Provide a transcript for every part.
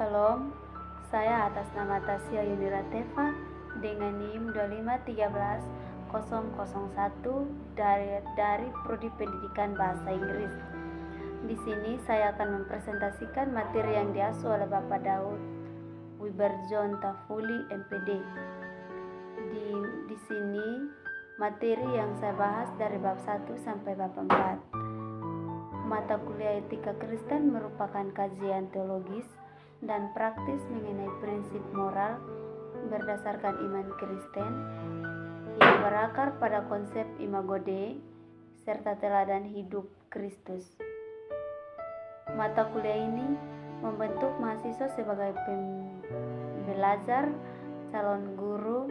Salam, saya atas nama Tasya Yunirateva dengan NIM 2513001 dari Prodi Pendidikan Bahasa Inggris. Di sini saya akan mempresentasikan materi yang diasuh oleh Bapak Daud Wiberjon Tafuli MPD. Di sini materi yang saya bahas dari bab 1 sampai bab 4. Mata kuliah Etika Kristen merupakan kajian teologis dan praktis mengenai prinsip moral berdasarkan iman Kristen yang berakar pada konsep imago Dei serta teladan hidup Kristus. Mata kuliah ini membentuk mahasiswa sebagai pembelajar, calon guru,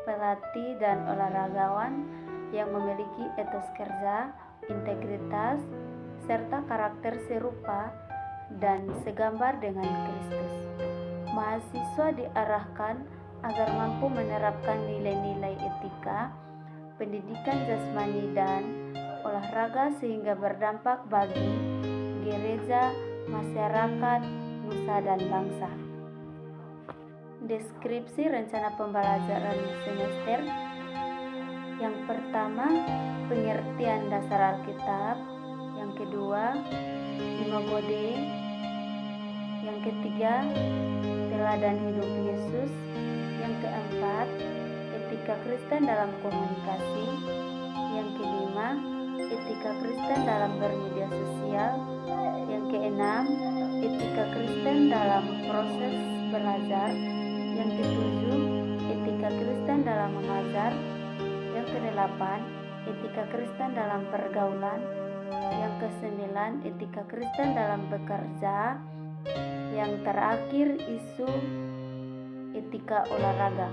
pelatih, dan olahragawan yang memiliki etos kerja, integritas, serta karakter serupa dan segambar dengan Kristus. Mahasiswa diarahkan agar mampu menerapkan nilai-nilai etika, pendidikan jasmani, dan olahraga sehingga berdampak bagi gereja, masyarakat, nusa, dan bangsa. Deskripsi rencana pembelajaran semester. Yang pertama, pengertian dasar Alkitab. Yang kedua, imago Dei. Yang ketiga, teladan hidup Yesus. Yang keempat, etika Kristen dalam komunikasi. Yang kelima, etika Kristen dalam bermedia sosial. Yang keenam, etika Kristen dalam proses belajar. Yang ketujuh, etika Kristen dalam mengajar. Yang kedelapan, etika Kristen dalam pergaulan. Yang kesembilan, etika Kristen dalam bekerja. Yang terakhir, isu etika olahraga.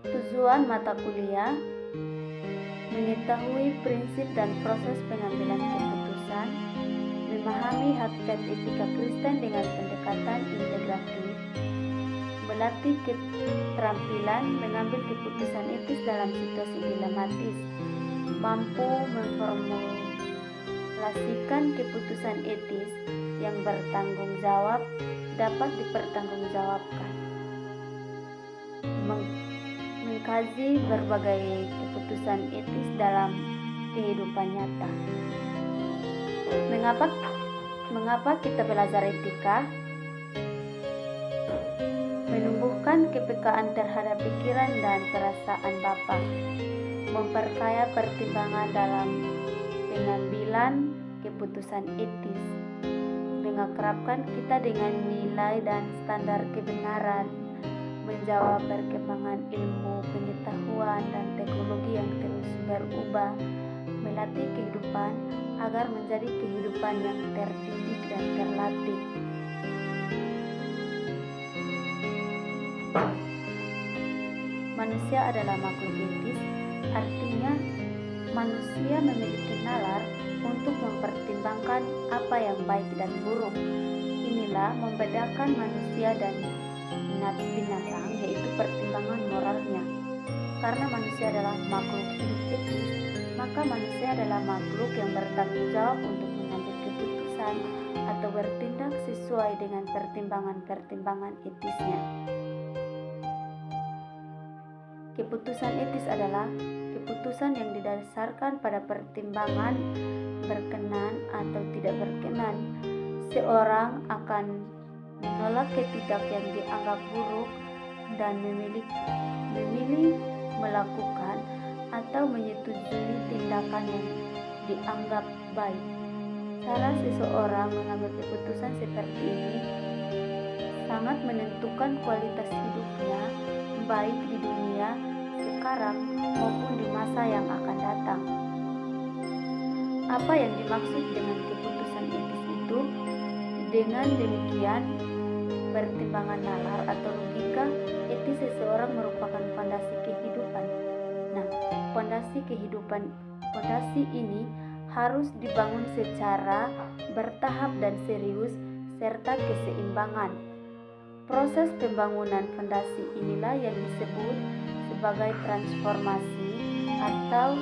Tujuan mata kuliah: mengetahui prinsip dan proses pengambilan keputusan, memahami hakikat etika Kristen dengan pendekatan integratif, melatih keterampilan mengambil keputusan etis dalam situasi dilematis, mampu memformulasikan keputusan etis yang bertanggung jawab, dapat dipertanggungjawabkan, mengkaji berbagai keputusan etis dalam kehidupan nyata. Mengapa kita belajar etika? Menumbuhkan kepekaan terhadap pikiran dan perasaan Bapa, memperkaya pertimbangan dalam pengambilan keputusan etis, mengakrabkan kita dengan nilai dan standar kebenaran, menjawab perkembangan ilmu, pengetahuan, dan teknologi yang terus berubah, melatih kehidupan agar menjadi kehidupan yang terdidik dan terlatih. Manusia adalah makhluk etis, artinya manusia memiliki nalar untuk mempertimbangkan apa yang baik dan buruk. Inilah membedakan manusia dan binatang, yaitu pertimbangan moralnya. Karena manusia adalah makhluk hidup etis, maka manusia adalah makhluk yang bertanggung jawab untuk mengambil keputusan atau bertindak sesuai dengan pertimbangan-pertimbangan etisnya. Keputusan etis adalah keputusan yang didasarkan pada pertimbangan berkenan atau tidak berkenan. Seorang akan menolak ketidak yang dianggap buruk dan memilih melakukan atau menyetujui tindakan yang dianggap baik. Cara seseorang mengambil keputusan seperti ini sangat menentukan kualitas hidupnya, baik di dunia sekarang maupun di masa yang akan datang. Apa yang dimaksud dengan keputusan etis itu? Dengan demikian, pertimbangan nalar atau logika etis seseorang merupakan fondasi kehidupan. Nah, fondasi ini harus dibangun secara bertahap dan serius serta keseimbangan. Proses pembangunan fondasi inilah yang disebut sebagai transformasi atau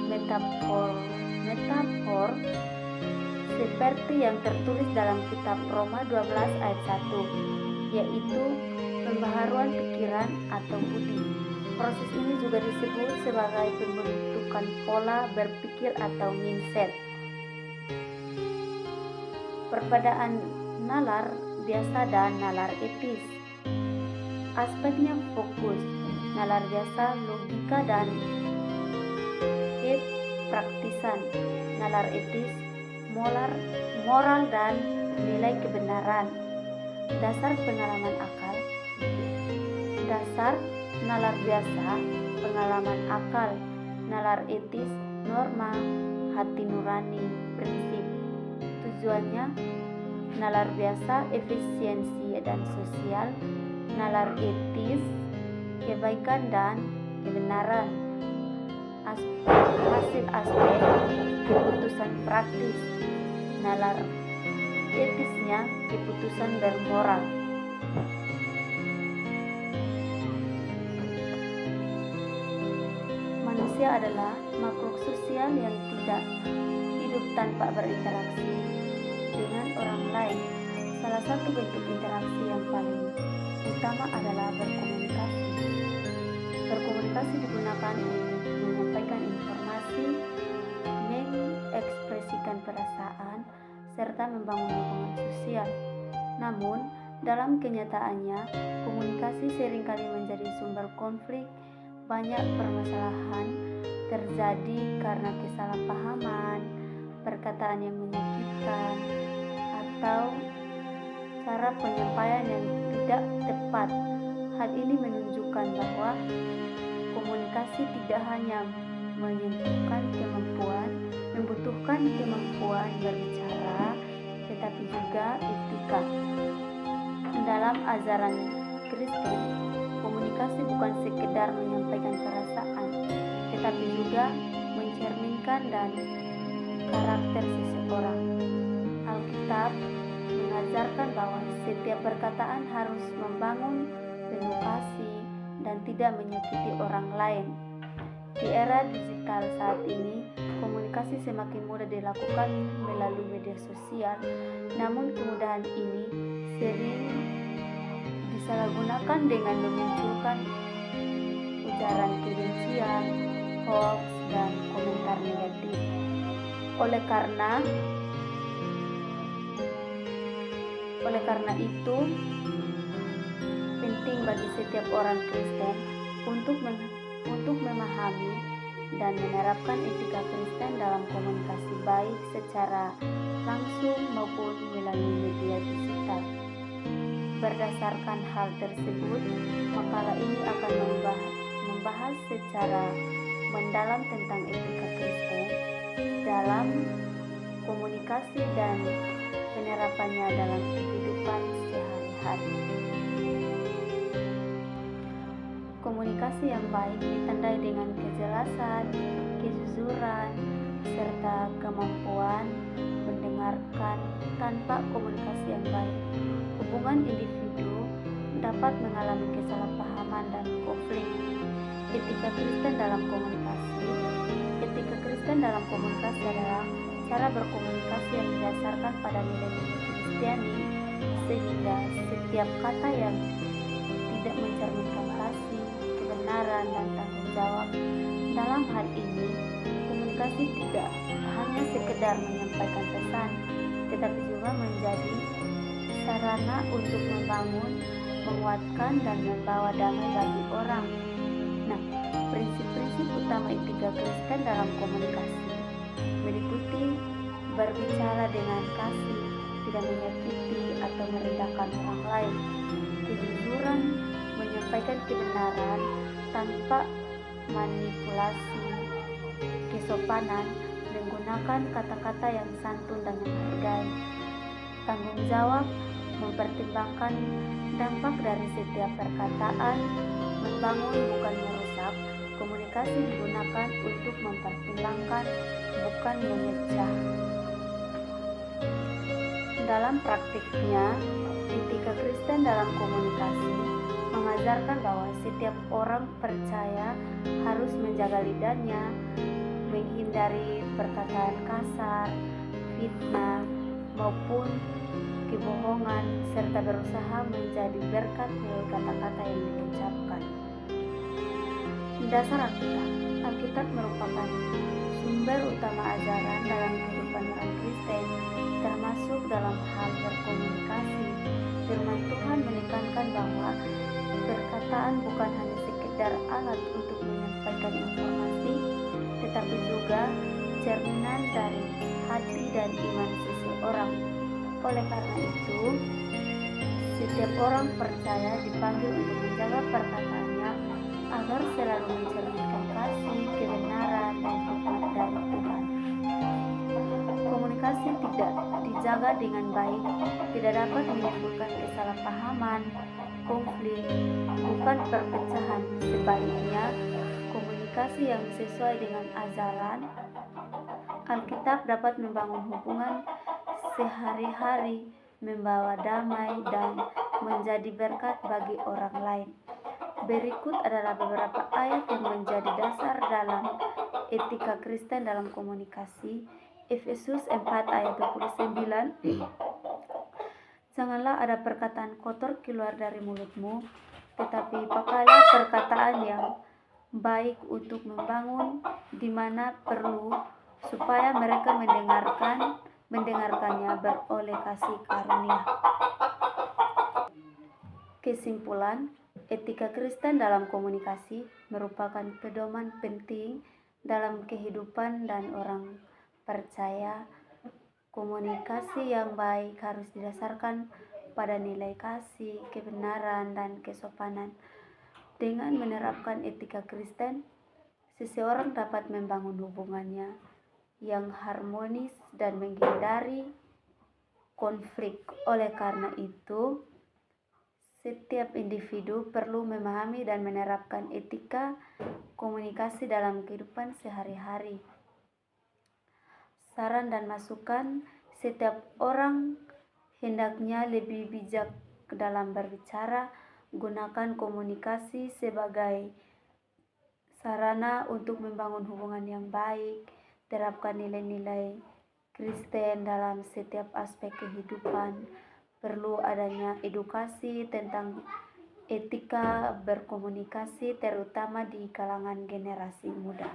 metafor seperti yang tertulis dalam kitab Roma 12 ayat 1, yaitu pembaharuan pikiran atau budi. Proses ini juga disebut sebagai pembentukan pola berpikir atau mindset. Perbedaan nalar biasa dan nalar etis. Aspeknya fokus, nalar biasa logika dan praktisan, nalar etis moral dan nilai kebenaran. Dasar pengalaman akal. Dasar nalar biasa pengalaman akal, nalar etis norma hati nurani prinsip. Tujuannya nalar biasa efisiensi dan sosial, nalar etis kebaikan dan kebenaran. Hasil aspek keputusan praktis, nalar etisnya keputusan bermoral. Manusia adalah makhluk sosial yang tidak hidup tanpa berinteraksi dengan orang lain. Salah satu bentuk interaksi yang paling utama adalah berkomunikasi. Berkomunikasi digunakan untuk menyampaikan informasi, mengekspresikan perasaan, serta membangun hubungan sosial. Namun, dalam kenyataannya, komunikasi seringkali menjadi sumber konflik. Banyak permasalahan terjadi karena kesalahpahaman, perkataan yang menyakitkan, atau cara penyampaian yang tidak tepat. Hal ini menunjukkan bahwa komunikasi tidak hanya membutuhkan kemampuan berbicara, tetapi juga etika. Dalam ajaran Kristen, komunikasi bukan sekedar menyampaikan perasaan, tetapi juga mencerminkan dan karakter seseorang. Alkitab mengajarkan bahwa setiap perkataan harus membangun, penuh kasih, dan tidak menyakiti orang lain. Di era digital saat ini, komunikasi semakin mudah dilakukan melalui media sosial, namun kemudahan ini sering disalahgunakan dengan memunculkan ujaran kebencian, hoax, dan komentar negatif. Oleh karena itu, penting bagi setiap orang Kristen untuk memahami dan menerapkan etika Kristen dalam komunikasi baik secara langsung maupun melalui media digital. Berdasarkan hal tersebut, makalah ini akan membahas secara mendalam tentang etika Kristen dalam komunikasi dan penerapannya dalam kehidupan sehari-hari. Komunikasi yang baik ditandai dengan kejelasan, kejujuran, serta kemampuan mendengarkan. Tanpa komunikasi yang baik, hubungan individu dapat mengalami kesalahpahaman dan konflik. Etika Kristen dalam komunikasi. Etika Kristen dalam komunikasi adalah cara berkomunikasi yang didasarkan pada nilai-nilai Kristiani, sehingga setiap kata yang tidak mencerminkan kasih, kebenaran, dan tanggung jawab. Dalam hal ini, komunikasi tidak hanya sekedar menyampaikan pesan, tetapi juga menjadi sarana untuk membangun, menguatkan, dan membawa damai bagi orang. Nah, prinsip-prinsip utama etika Kristen dalam komunikasi meliputi berbicara dengan kasih, tidak menyakiti atau merendahkan orang lain, kejujuran, menyampaikan kebenaran tanpa manipulasi, kesopanan, menggunakan kata-kata yang santun dan menghargai, tanggung jawab, mempertimbangkan dampak dari setiap perkataan, membangun bukan merusak. Komunikasi digunakan untuk mempertimbangkan, bukan memecah. Dalam praktiknya, etika Kristen dalam komunikasi mengajarkan bahwa setiap orang percaya harus menjaga lidahnya, menghindari perkataan kasar, fitnah maupun kebohongan, serta berusaha menjadi berkat melalui kata-kata yang diucapkan. Dasar Alkitab. Alkitab merupakan sumber utama ajaran dalam kehidupan orang Kristen, termasuk dalam hal berkomunikasi. Firman Tuhan menekankan bahwa perkataan bukan hanya sekedar alat untuk menyampaikan informasi, tetapi juga cerminan dari hati dan iman seseorang. Oleh karena itu, setiap orang percaya dipanggil untuk menjaga perkataannya agar selalu mencerminkan kasih, kebenaran, dan hikmat dari Tuhan. Komunikasi tidak dijaga dengan baik tidak dapat menimbulkan kesalahpahaman, konflik, bukan perpecahan. Sebaliknya, komunikasi yang sesuai dengan ajaran Alkitab dapat membangun hubungan sehari-hari, membawa damai, dan menjadi berkat bagi orang lain. Berikut adalah beberapa ayat yang menjadi dasar dalam etika Kristen dalam komunikasi. Efesus 4 ayat 29. Janganlah ada perkataan kotor keluar dari mulutmu, tetapi pakailah perkataan yang baik untuk membangun di mana perlu, supaya mereka mendengarkannya beroleh kasih karunia. Kesimpulan, etika Kristen dalam komunikasi merupakan pedoman penting dalam kehidupan dan orang percaya. Komunikasi yang baik harus didasarkan pada nilai kasih, kebenaran, dan kesopanan. Dengan menerapkan etika Kristen, seseorang dapat membangun hubungannya yang harmonis dan menghindari konflik. Oleh karena itu, setiap individu perlu memahami dan menerapkan etika komunikasi dalam kehidupan sehari-hari. Saran dan masukan, setiap orang hendaknya lebih bijak dalam berbicara. Gunakan komunikasi sebagai sarana untuk membangun hubungan yang baik. Terapkan nilai-nilai Kristen dalam setiap aspek kehidupan. Perlu adanya edukasi tentang etika berkomunikasi, terutama di kalangan generasi muda.